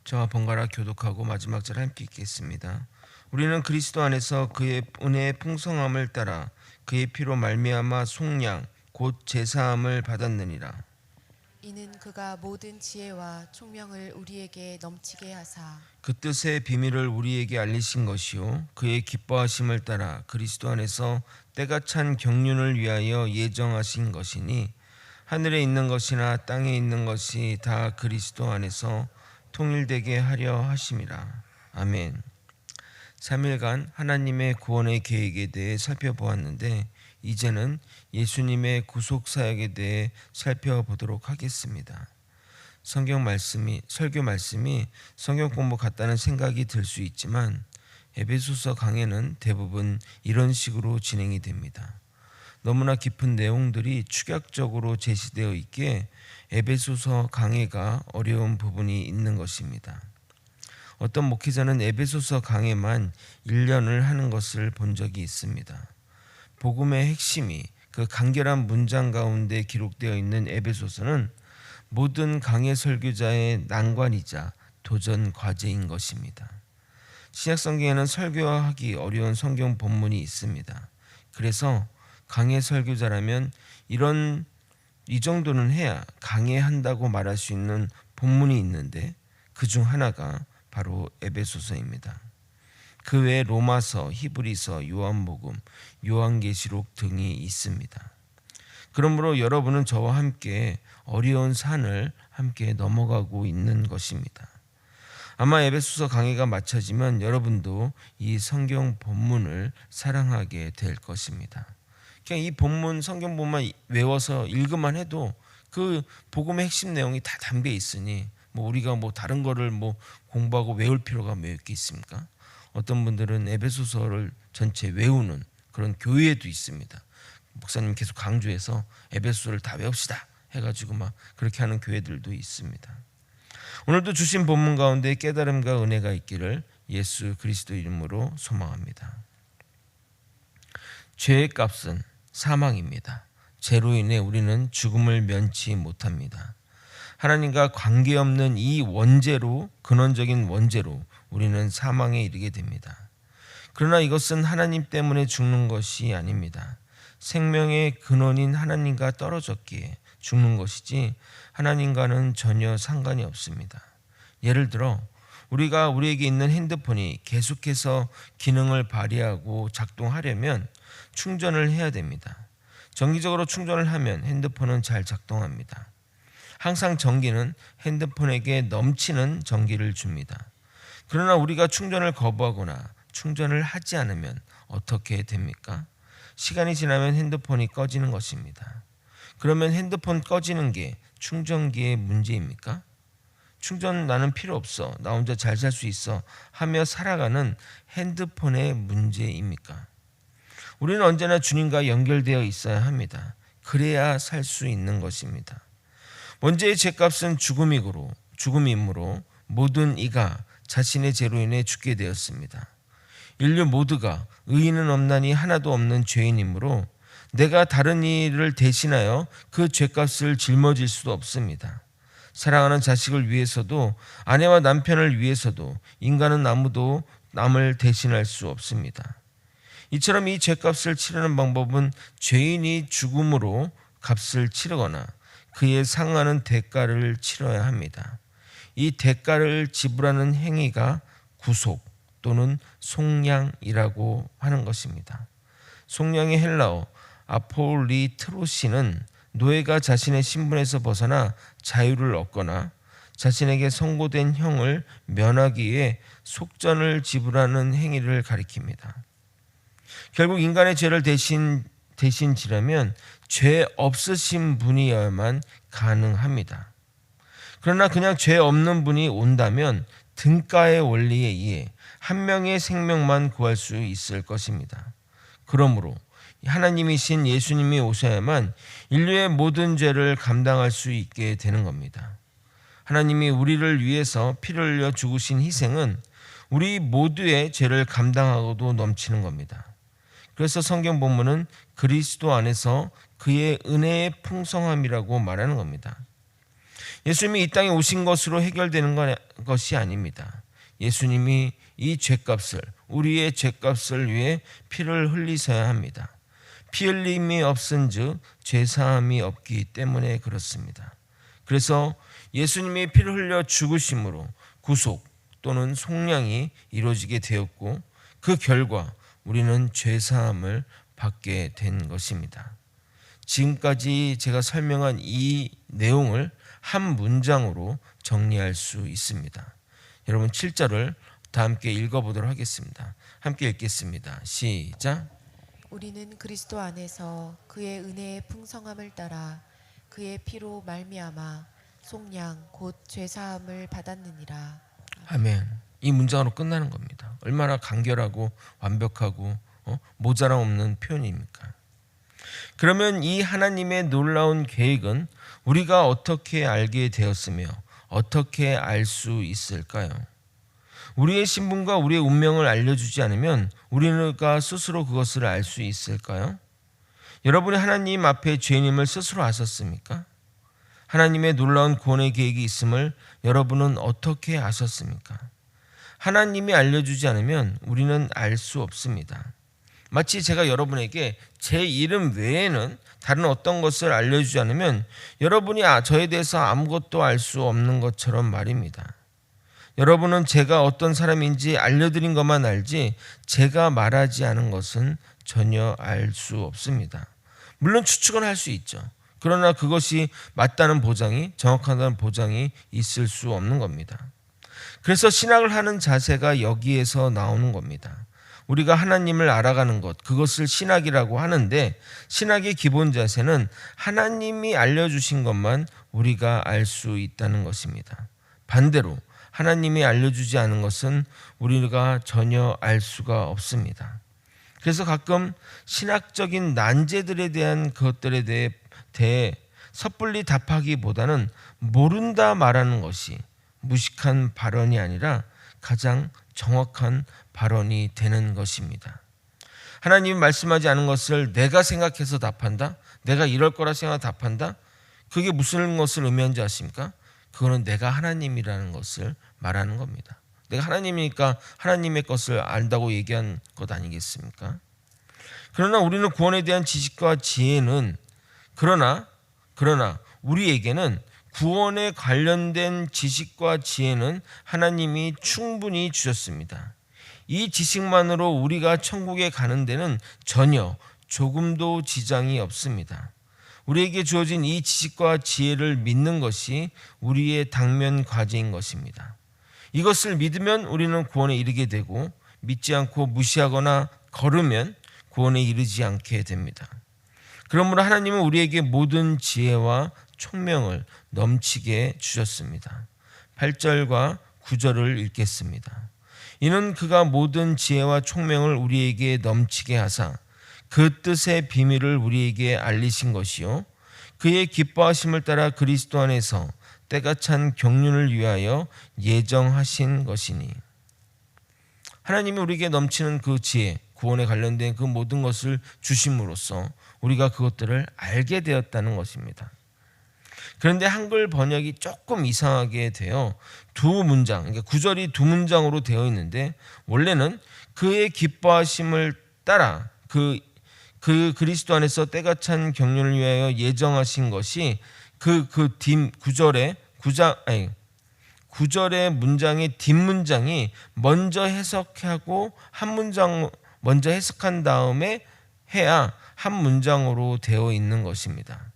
저와 번갈아 교독하고 마지막 절 함께 읽겠습니다. 우리는 그리스도 안에서 그의 은혜의 풍성함을 따라 그의 피로 말미암아 속량 곧 제사함을 받았느니라. 이는 그가 모든 지혜와 총명을 우리에게 넘치게 하사 그 뜻의 비밀을 우리에게 알리신 것이요 그의 기뻐하심을 따라 그리스도 안에서 때가 찬 경륜을 위하여 예정하신 것이니 하늘에 있는 것이나 땅에 있는 것이 다 그리스도 안에서 통일되게 하려 하심이라. 아멘. 3일간 하나님의 구원의 계획에 대해 살펴보았는데 이제는 예수님의 구속 사역에 대해 살펴보도록 하겠습니다. 설교 말씀이 성경 공부 같다는 생각이 들 수 있지만 에베소서 강해는 대부분 이런 식으로 진행이 됩니다. 너무나 깊은 내용들이 축약적으로 제시되어 있기에 에베소서 강해가 어려운 부분이 있는 것입니다. 어떤 목회자는 에베소서 강해만 1년을 하는 것을 본 적이 있습니다. 복음의 핵심이 그 간결한 문장 가운데 기록되어 있는 에베소서는 모든 강해 설교자의 난관이자 도전 과제인 것입니다. 신약 성경에는 설교하기 어려운 성경 본문이 있습니다. 그래서 강해 설교자라면 이 정도는 해야 강해한다고 말할 수 있는 본문이 있는데 그 중 하나가 바로 에베소서입니다. 그 외에 로마서, 히브리서, 요한복음, 요한계시록 등이 있습니다. 그러므로 여러분은 저와 함께 어려운 산을 함께 넘어가고 있는 것입니다. 아마 에베소서 강해가 마쳐지면 여러분도 이 성경 본문을 사랑하게 될 것입니다. 그냥 이 본문 성경 본문만 외워서 읽으만 해도 그 복음의 핵심 내용이 다 담겨 있으니 우리가 다른 거를 공부하고 외울 필요가 몇 개 있습니까? 어떤 분들은 에베소서를 전체 외우는 그런 교회도 있습니다. 목사님 계속 강조해서 에베소서를 다 외웁시다 해가지고 그렇게 하는 교회들도 있습니다. 오늘도 주신 본문 가운데 깨달음과 은혜가 있기를 예수 그리스도 이름으로 소망합니다. 죄의 값은 사망입니다. 죄로 인해 우리는 죽음을 면치 못합니다. 하나님과 관계없는 이 근원적인 원죄로 우리는 사망에 이르게 됩니다. 그러나 이것은 하나님 때문에 죽는 것이 아닙니다. 생명의 근원인 하나님과 떨어졌기에 죽는 것이지 하나님과는 전혀 상관이 없습니다. 예를 들어 우리에게 있는 핸드폰이 계속해서 기능을 발휘하고 작동하려면 충전을 해야 됩니다. 정기적으로 충전을 하면 핸드폰은 잘 작동합니다. 항상 전기는 핸드폰에게 넘치는 전기를 줍니다. 그러나 우리가 충전을 거부하거나 충전을 하지 않으면 어떻게 됩니까? 시간이 지나면 핸드폰이 꺼지는 것입니다. 그러면 핸드폰 꺼지는 게 충전기의 문제입니까? 충전 나는 필요 없어. 나 혼자 잘 살 수 있어. 하며 살아가는 핸드폰의 문제입니까? 우리는 언제나 주님과 연결되어 있어야 합니다. 그래야 살 수 있는 것입니다. 원죄의 죄값은 죽음이므로 모든 이가 자신의 죄로 인해 죽게 되었습니다. 인류 모두가 의인은 없나니 하나도 없는 죄인이므로 내가 다른 이를 대신하여 그 죄값을 짊어질 수도 없습니다. 사랑하는 자식을 위해서도 아내와 남편을 위해서도 인간은 아무도 남을 대신할 수 없습니다. 이처럼 이 죄값을 치르는 방법은 죄인이 죽음으로 값을 치르거나 그에 상하는 대가를 치러야 합니다. 이 대가를 지불하는 행위가 구속 또는 속량이라고 하는 것입니다. 속량의 헬라어 아폴리트로시는 노예가 자신의 신분에서 벗어나 자유를 얻거나 자신에게 선고된 형을 면하기 위해 속전을 지불하는 행위를 가리킵니다. 결국 인간의 죄를 대신 지려면 죄 없으신 분이어야만 가능합니다. 그러나 그냥 죄 없는 분이 온다면 등가의 원리에 의해 한 명의 생명만 구할 수 있을 것입니다. 그러므로 하나님이신 예수님이 오셔야만 인류의 모든 죄를 감당할 수 있게 되는 겁니다. 하나님이 우리를 위해서 피를 흘려 죽으신 희생은 우리 모두의 죄를 감당하고도 넘치는 겁니다. 그래서 성경 본문은 그리스도 안에서 그의 은혜의 풍성함이라고 말하는 겁니다. 예수님이 이 땅에 오신 것으로 해결되는 것이 아닙니다. 예수님이 이 죄값을, 우리의 죄값을 위해 피를 흘리셔야 합니다. 피 흘림이 없은즉 죄사함이 없기 때문에 그렇습니다. 그래서 예수님이 피를 흘려 죽으심으로 구속 또는 속량이 이루어지게 되었고, 그 결과 우리는 죄사함을 받게 된 것입니다. 지금까지 제가 설명한 이 내용을 한 문장으로 정리할 수 있습니다. 여러분 7절을 다 함께 읽어보도록 하겠습니다. 함께 읽겠습니다. 시작. 우리는 그리스도 안에서 그의 은혜의 풍성함을 따라 그의 피로 말미암아 속량 곧 죄사함을 받았느니라. 아멘. 이 문장으로 끝나는 겁니다. 얼마나 간결하고 완벽하고 모자람 없는 표현입니까? 그러면 이 하나님의 놀라운 계획은 우리가 어떻게 알게 되었으며 어떻게 알 수 있을까요? 우리의 신분과 우리의 운명을 알려주지 않으면 우리가 스스로 그것을 알 수 있을까요? 여러분이 하나님 앞에 죄인임을 스스로 아셨습니까? 하나님의 놀라운 구원의 계획이 있음을 여러분은 어떻게 아셨습니까? 하나님이 알려주지 않으면 우리는 알 수 없습니다. 마치 제가 여러분에게 제 이름 외에는 다른 어떤 것을 알려주지 않으면 여러분이 저에 대해서 아무것도 알 수 없는 것처럼 말입니다. 여러분은 제가 어떤 사람인지 알려드린 것만 알지 제가 말하지 않은 것은 전혀 알 수 없습니다. 물론 추측은 할 수 있죠. 그러나 그것이 맞다는 보장이, 정확하다는 보장이 있을 수 없는 겁니다. 그래서 신학을 하는 자세가 여기에서 나오는 겁니다. 우리가 하나님을 알아가는 것, 그것을 신학이라고 하는데, 신학의 기본 자세는 하나님이 알려주신 것만 우리가 알 수 있다는 것입니다. 반대로 하나님이 알려주지 않은 것은 우리가 전혀 알 수가 없습니다. 그래서 가끔 신학적인 난제들에 대한 것들에 대해 섣불리 답하기보다는 모른다 말하는 것이 무식한 발언이 아니라 가장 정확한 발언이 되는 것입니다. 하나님이 말씀하지 않은 것을 내가 생각해서 답한다? 내가 이럴 거라 생각해 답한다? 그게 무슨 것을 의미하는지 아십니까? 그거는 내가 하나님이라는 것을 말하는 겁니다. 내가 하나님이니까 하나님의 것을 안다고 얘기한 것 아니겠습니까? 그러나 우리는 구원에 대한 지식과 지혜는 그러나 우리에게는 구원에 관련된 지식과 지혜는 하나님이 충분히 주셨습니다. 이 지식만으로 우리가 천국에 가는 데는 전혀 조금도 지장이 없습니다. 우리에게 주어진 이 지식과 지혜를 믿는 것이 우리의 당면 과제인 것입니다. 이것을 믿으면 우리는 구원에 이르게 되고, 믿지 않고 무시하거나 거르면 구원에 이르지 않게 됩니다. 그러므로 하나님은 우리에게 모든 지혜와 총명을 넘치게 주셨습니다. 8절과 9절을 읽겠습니다. 이는 그가 모든 지혜와 총명을 우리에게 넘치게 하사 그 뜻의 비밀을 우리에게 알리신 것이요 그의 기뻐하심을 따라 그리스도 안에서 때가 찬 경륜을 위하여 예정하신 것이니. 하나님이 우리에게 넘치는 그 지혜, 구원에 관련된 그 모든 것을 주심으로써 우리가 그것들을 알게 되었다는 것입니다. 그런데 한글 번역이 조금 이상하게 되어 두 문장, 그러니까 구절이 두 문장으로 되어 있는데, 원래는 그의 기뻐하심을 따라 그 그리스도 안에서 때가 찬 경륜을 위하여 예정하신 것이 구절의 문장의 뒷문장이 먼저 해석하고 한 문장 먼저 해석한 다음에 해야 한 문장으로 되어 있는 것입니다.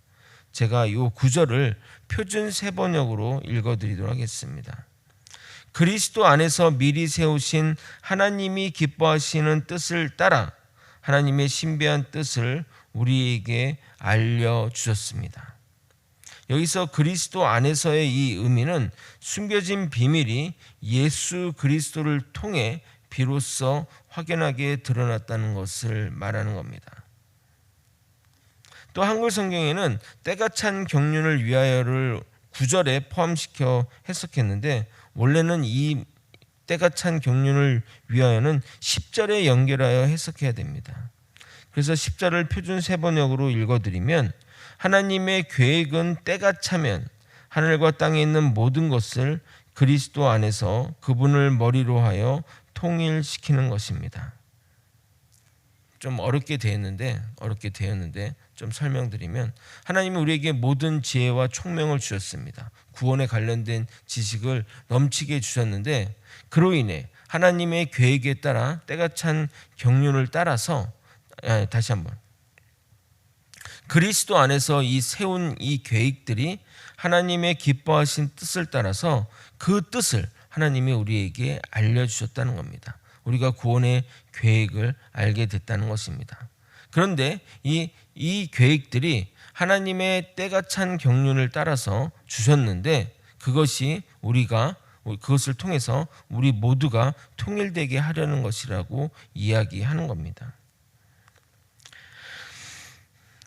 제가 이 구절을 표준 세번역으로 읽어드리도록 하겠습니다. 그리스도 안에서 미리 세우신 하나님이 기뻐하시는 뜻을 따라 하나님의 신비한 뜻을 우리에게 알려주셨습니다. 여기서 그리스도 안에서의 이 의미는 숨겨진 비밀이 예수 그리스도를 통해 비로소 확연하게 드러났다는 것을 말하는 겁니다. 또 한글 성경에는 때가 찬 경륜을 위하여를 9절에 포함시켜 해석했는데, 원래는 이 때가 찬 경륜을 위하여는 10절에 연결하여 해석해야 됩니다. 그래서 10절을 표준 세번역으로 읽어드리면, 하나님의 계획은 때가 차면 하늘과 땅에 있는 모든 것을 그리스도 안에서 그분을 머리로 하여 통일시키는 것입니다. 좀 어렵게 되었는데 좀 설명드리면, 하나님이 우리에게 모든 지혜와 총명을 주셨습니다. 구원에 관련된 지식을 넘치게 주셨는데, 그로 인해 하나님의 계획에 따라 때가 찬 경륜을 따라서, 다시 한번, 그리스도 안에서 세운 이 계획들이 하나님의 기뻐하신 뜻을 따라서 그 뜻을 하나님이 우리에게 알려주셨다는 겁니다. 우리가 구원의 계획을 알게 됐다는 것입니다. 그런데 이 계획들이 하나님의 때가 찬 경륜을 따라서 주셨는데, 그것을 통해서 우리 모두가 통일되게 하려는 것이라고 이야기하는 겁니다.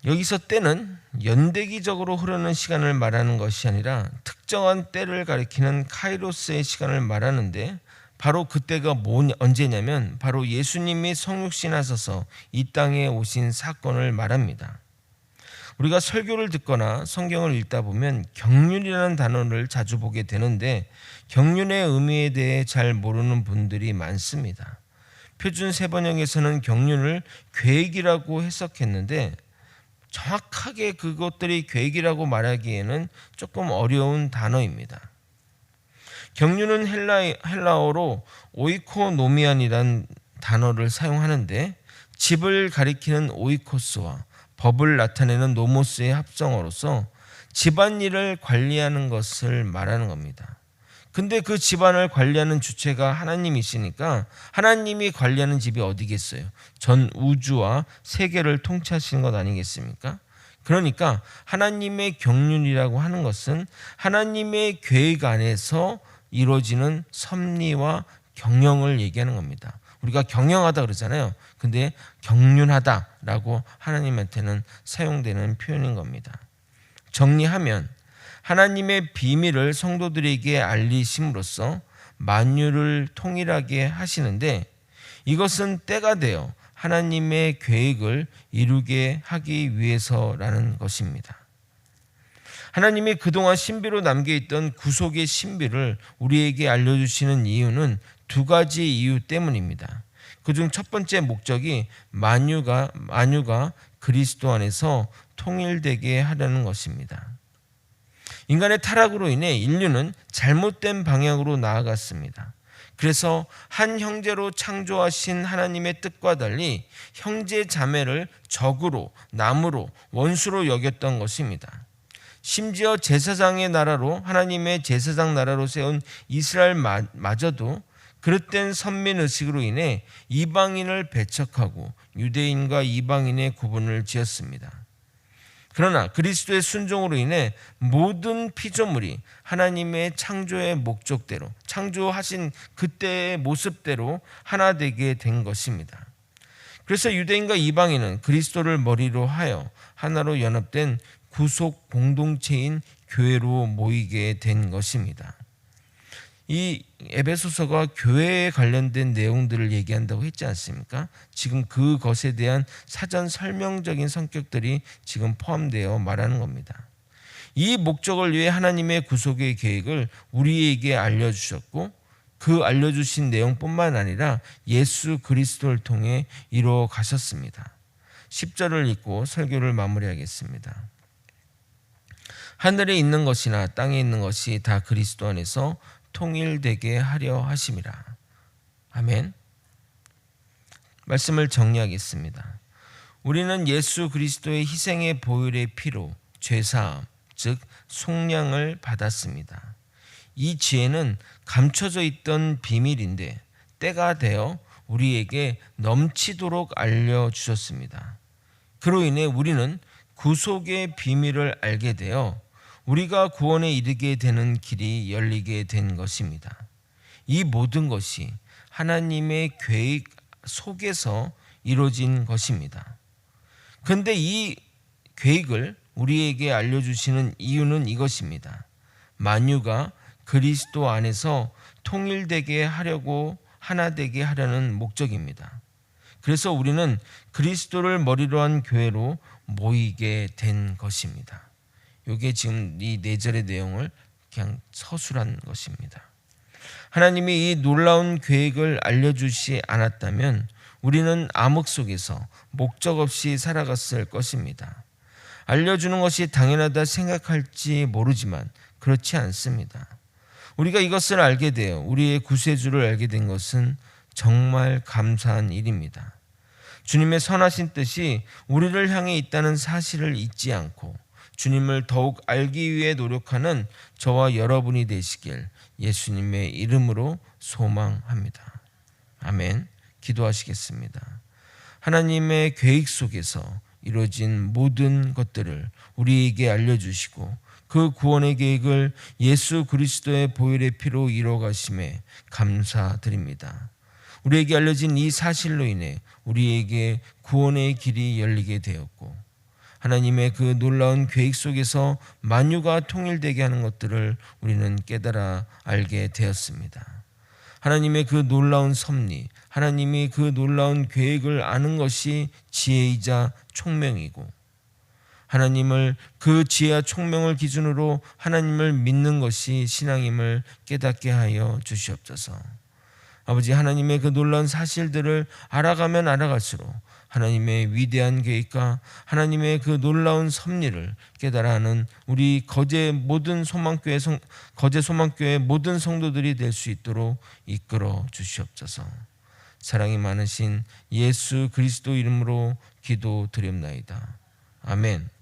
여기서 때는 연대기적으로 흐르는 시간을 말하는 것이 아니라 특정한 때를 가리키는 카이로스의 시간을 말하는데, 바로 그때가 언제냐면 바로 예수님이 성육신하셔서 이 땅에 오신 사건을 말합니다. 우리가 설교를 듣거나 성경을 읽다 보면 경륜이라는 단어를 자주 보게 되는데, 경륜의 의미에 대해 잘 모르는 분들이 많습니다. 표준 세번역에서는 경륜을 계획이라고 해석했는데, 정확하게 그것들이 계획이라고 말하기에는 조금 어려운 단어입니다. 경륜은 헬라어로 오이코노미안이라는 단어를 사용하는데, 집을 가리키는 오이코스와 법을 나타내는 노모스의 합성어로서 집안일을 관리하는 것을 말하는 겁니다. 근데 그 집안을 관리하는 주체가 하나님이시니까 하나님이 관리하는 집이 어디겠어요? 전 우주와 세계를 통치하시는 것 아니겠습니까? 그러니까 하나님의 경륜이라고 하는 것은 하나님의 계획 안에서 이루어지는 섭리와 경영을 얘기하는 겁니다. 우리가 경영하다 그러잖아요. 근데 경륜하다라고 하나님한테는 사용되는 표현인 겁니다. 정리하면 하나님의 비밀을 성도들에게 알리심으로써 만유를 통일하게 하시는데, 이것은 때가 되어 하나님의 계획을 이루게 하기 위해서라는 것입니다. 하나님이 그동안 신비로 남겨있던 구속의 신비를 우리에게 알려주시는 이유는 두 가지 이유 때문입니다. 그중 첫 번째 목적이 만유가 그리스도 안에서 통일되게 하려는 것입니다. 인간의 타락으로 인해 인류는 잘못된 방향으로 나아갔습니다. 그래서 한 형제로 창조하신 하나님의 뜻과 달리 형제 자매를 적으로, 남으로, 원수로 여겼던 것입니다. 심지어 제사장의 나라로, 하나님의 제사장 나라로 세운 이스라엘마저도 그릇된 선민의식으로 인해 이방인을 배척하고 유대인과 이방인의 구분을 지었습니다. 그러나 그리스도의 순종으로 인해 모든 피조물이 하나님의 창조의 목적대로, 창조하신 그때의 모습대로 하나 되게 된 것입니다. 그래서 유대인과 이방인은 그리스도를 머리로 하여 하나로 연합된 구속 공동체인 교회로 모이게 된 것입니다. 이 에베소서가 교회에 관련된 내용들을 얘기한다고 했지 않습니까? 지금 그것에 대한 사전 설명적인 성격들이 지금 포함되어 말하는 겁니다. 이 목적을 위해 하나님의 구속의 계획을 우리에게 알려주셨고, 그 알려주신 내용뿐만 아니라 예수 그리스도를 통해 이루어 가셨습니다. 10절을 읽고 설교를 마무리하겠습니다. 하늘에 있는 것이나 땅에 있는 것이 다 그리스도 안에서 통일되게 하려 하심이라. 아멘. 말씀을 정리하겠습니다. 우리는 예수 그리스도의 희생의 보혈의 피로 죄사함, 즉 속량을 받았습니다. 이 지혜는 감춰져 있던 비밀인데 때가 되어 우리에게 넘치도록 알려주셨습니다. 그로 인해 우리는 구속의 비밀을 알게 되어 우리가 구원에 이르게 되는 길이 열리게 된 것입니다. 이 모든 것이 하나님의 계획 속에서 이루어진 것입니다. 그런데 이 계획을 우리에게 알려주시는 이유는 이것입니다. 만유가 그리스도 안에서 통일되게 하려고 하나 되게 하려는 목적입니다. 그래서 우리는 그리스도를 머리로 한 교회로 모이게 된 것입니다. 이게 지금 이 4절의 내용을 그냥 서술한 것입니다. 하나님이 이 놀라운 계획을 알려주시 않았다면 우리는 암흑 속에서 목적 없이 살아갔을 것입니다. 알려주는 것이 당연하다 생각할지 모르지만 그렇지 않습니다. 우리가 이것을 알게 되어 우리의 구세주를 알게 된 것은 정말 감사한 일입니다. 주님의 선하신 뜻이 우리를 향해 있다는 사실을 잊지 않고 주님을 더욱 알기 위해 노력하는 저와 여러분이 되시길 예수님의 이름으로 소망합니다. 아멘. 기도하시겠습니다. 하나님의 계획 속에서 이루어진 모든 것들을 우리에게 알려주시고 그 구원의 계획을 예수 그리스도의 보혈의 피로 이루어가심에 감사드립니다. 우리에게 알려진 이 사실로 인해 우리에게 구원의 길이 열리게 되었고 하나님의 그 놀라운 계획 속에서 만유가 통일되게 하는 것들을 우리는 깨달아 알게 되었습니다. 하나님의 그 놀라운 섭리, 하나님이 그 놀라운 계획을 아는 것이 지혜이자 총명이고 하나님을 그 지혜와 총명을 기준으로 하나님을 믿는 것이 신앙임을 깨닫게 하여 주시옵소서. 아버지, 하나님의 그 놀라운 사실들을 알아가면 알아갈수록 하나님의 위대한 계획과 하나님의 그 놀라운 섭리를 깨달아하는 우리 거제 소망교회 모든 성도들이 될 수 있도록 이끌어 주시옵소서. 사랑이 많으신 예수 그리스도 이름으로 기도드립나이다. 아멘.